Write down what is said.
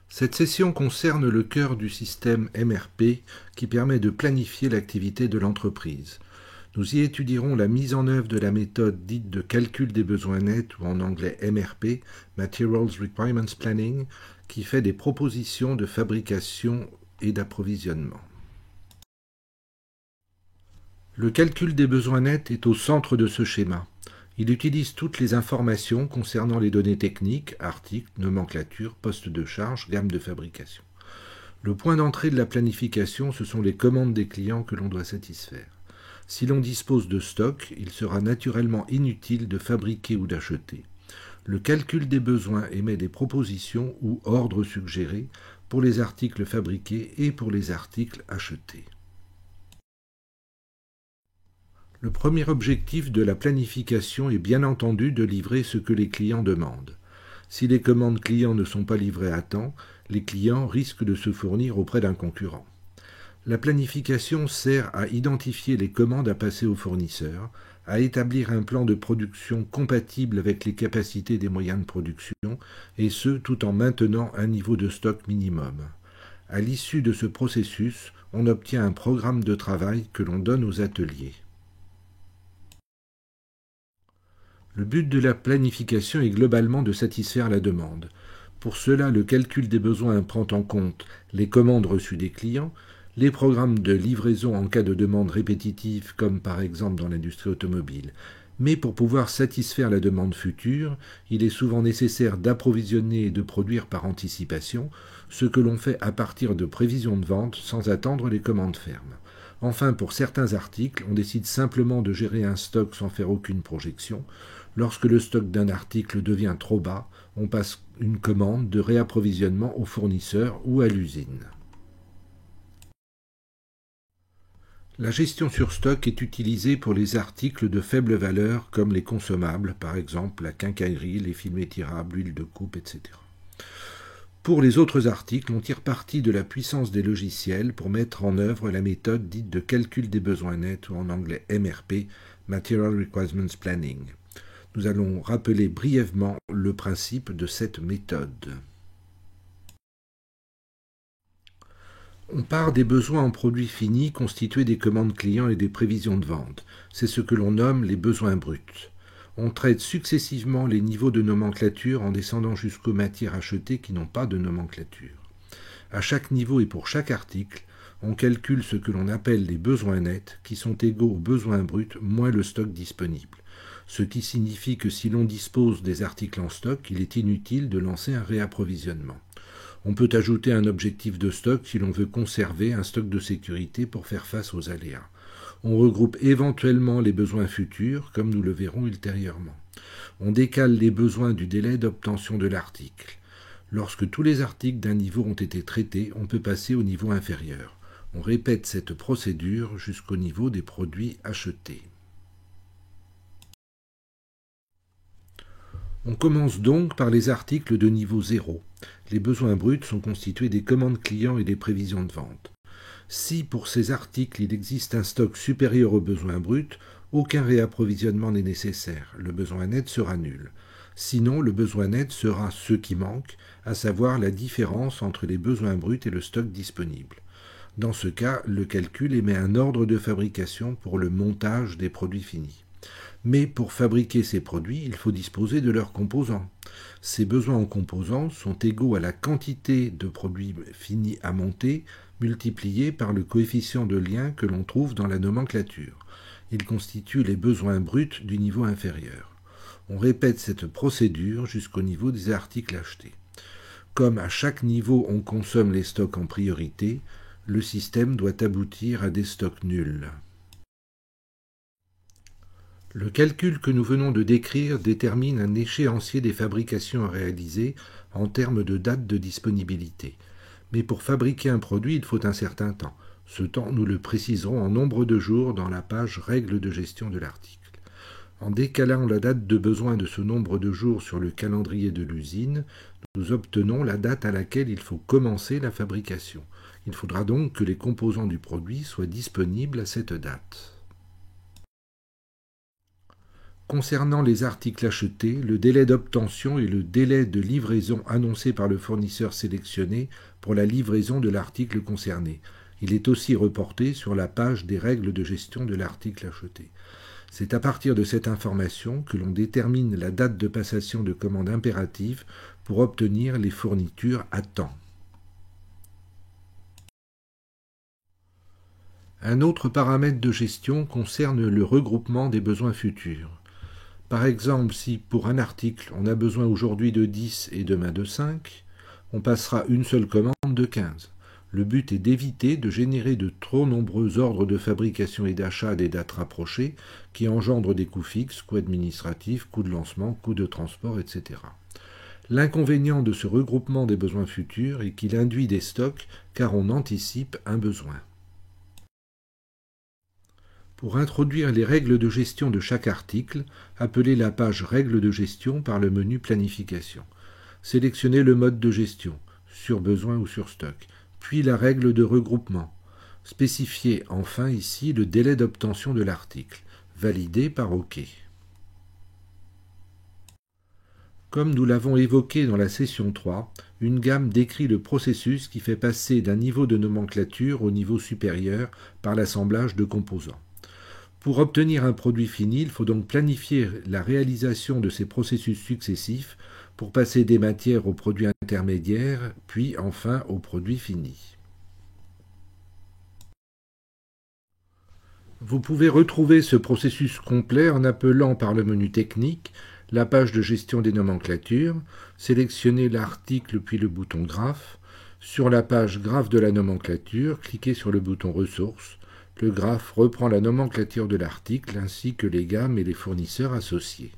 Cette session concerne le cœur du système MRP qui permet de planifier l'activité de l'entreprise. Nous y étudierons la mise en œuvre de la méthode dite de calcul des besoins nets ou en anglais MRP, Materials Requirements Planning, qui fait des propositions de fabrication et d'approvisionnement. Le calcul des besoins nets est au centre de ce schéma. Il utilise toutes les informations concernant les données techniques, articles, nomenclature, postes de charge, gamme de fabrication. Le point d'entrée de la planification, ce sont les commandes des clients que l'on doit satisfaire. Si l'on dispose de stock, il sera naturellement inutile de fabriquer ou d'acheter. Le calcul des besoins émet des propositions ou ordres suggérés pour les articles fabriqués et pour les articles achetés. Le premier objectif de la planification est bien entendu de livrer ce que les clients demandent. Si les commandes clients ne sont pas livrées à temps, les clients risquent de se fournir auprès d'un concurrent. La planification sert à identifier les commandes à passer aux fournisseurs, à établir un plan de production compatible avec les capacités des moyens de production, et ce tout en maintenant un niveau de stock minimum. À l'issue de ce processus, on obtient un programme de travail que l'on donne aux ateliers. Le but de la planification est globalement de satisfaire la demande. Pour cela, le calcul des besoins prend en compte les commandes reçues des clients, les programmes de livraison en cas de demande répétitive, comme par exemple dans l'industrie automobile. Mais pour pouvoir satisfaire la demande future, il est souvent nécessaire d'approvisionner et de produire par anticipation, ce que l'on fait à partir de prévisions de vente sans attendre les commandes fermes. Enfin, pour certains articles, on décide simplement de gérer un stock sans faire aucune projection. Lorsque le stock d'un article devient trop bas, on passe une commande de réapprovisionnement au fournisseur ou à l'usine. La gestion sur stock est utilisée pour les articles de faible valeur comme les consommables, par exemple la quincaillerie, les films étirables, l'huile de coupe, etc. Pour les autres articles, on tire parti de la puissance des logiciels pour mettre en œuvre la méthode dite de calcul des besoins nets ou en anglais MRP, Material Requirements Planning. Nous allons rappeler brièvement le principe de cette méthode. On part des besoins en produits finis constitués des commandes clients et des prévisions de vente. C'est ce que l'on nomme les besoins bruts. On traite successivement les niveaux de nomenclature en descendant jusqu'aux matières achetées qui n'ont pas de nomenclature. À chaque niveau et pour chaque article, on calcule ce que l'on appelle les besoins nets qui sont égaux aux besoins bruts moins le stock disponible. Ce qui signifie que si l'on dispose des articles en stock, il est inutile de lancer un réapprovisionnement. On peut ajouter un objectif de stock si l'on veut conserver un stock de sécurité pour faire face aux aléas. On regroupe éventuellement les besoins futurs, comme nous le verrons ultérieurement. On décale les besoins du délai d'obtention de l'article. Lorsque tous les articles d'un niveau ont été traités, on peut passer au niveau inférieur. On répète cette procédure jusqu'au niveau des produits achetés. On commence donc par les articles de niveau 0. Les besoins bruts sont constitués des commandes clients et des prévisions de vente. Si pour ces articles il existe un stock supérieur aux besoins bruts, aucun réapprovisionnement n'est nécessaire. Le besoin net sera nul. Sinon, le besoin net sera ce qui manque, à savoir la différence entre les besoins bruts et le stock disponible. Dans ce cas, le calcul émet un ordre de fabrication pour le montage des produits finis. Mais pour fabriquer ces produits, il faut disposer de leurs composants. Ces besoins en composants sont égaux à la quantité de produits finis à monter multipliés par le coefficient de lien que l'on trouve dans la nomenclature. Ils constituent les besoins bruts du niveau inférieur. On répète cette procédure jusqu'au niveau des articles achetés. Comme à chaque niveau on consomme les stocks en priorité, le système doit aboutir à des stocks nuls. Le calcul que nous venons de décrire détermine un échéancier des fabrications à réaliser en termes de date de disponibilité. Mais pour fabriquer un produit, il faut un certain temps. Ce temps, nous le préciserons en nombre de jours dans la page Règles de gestion de l'article. En décalant la date de besoin de ce nombre de jours sur le calendrier de l'usine, nous obtenons la date à laquelle il faut commencer la fabrication. Il faudra donc que les composants du produit soient disponibles à cette date. Concernant les articles achetés, le délai d'obtention est le délai de livraison annoncé par le fournisseur sélectionné pour la livraison de l'article concerné. Il est aussi reporté sur la page des règles de gestion de l'article acheté. C'est à partir de cette information que l'on détermine la date de passation de commande impérative pour obtenir les fournitures à temps. Un autre paramètre de gestion concerne le regroupement des besoins futurs. Par exemple, si pour un article on a besoin aujourd'hui de 10 et demain de 5, on passera une seule commande de 15. Le but est d'éviter de générer de trop nombreux ordres de fabrication et d'achat à des dates rapprochées qui engendrent des coûts fixes, coûts administratifs, coûts de lancement, coûts de transport, etc. L'inconvénient de ce regroupement des besoins futurs est qu'il induit des stocks car on anticipe un besoin. Pour introduire les règles de gestion de chaque article, appelez la page Règles de gestion par le menu Planification. Sélectionnez le mode de gestion, sur besoin ou sur stock, puis la règle de regroupement. Spécifiez enfin ici le délai d'obtention de l'article. Validez par OK. Comme nous l'avons évoqué dans la session 3, une gamme décrit le processus qui fait passer d'un niveau de nomenclature au niveau supérieur par l'assemblage de composants. Pour obtenir un produit fini, il faut donc planifier la réalisation de ces processus successifs pour passer des matières aux produits intermédiaires, puis enfin aux produits finis. Vous pouvez retrouver ce processus complet en appelant par le menu technique la page de gestion des nomenclatures, sélectionnez l'article puis le bouton graphe. Sur la page graphe de la nomenclature, cliquez sur le bouton ressources. Le graphe reprend la nomenclature de l'article ainsi que les gammes et les fournisseurs associés.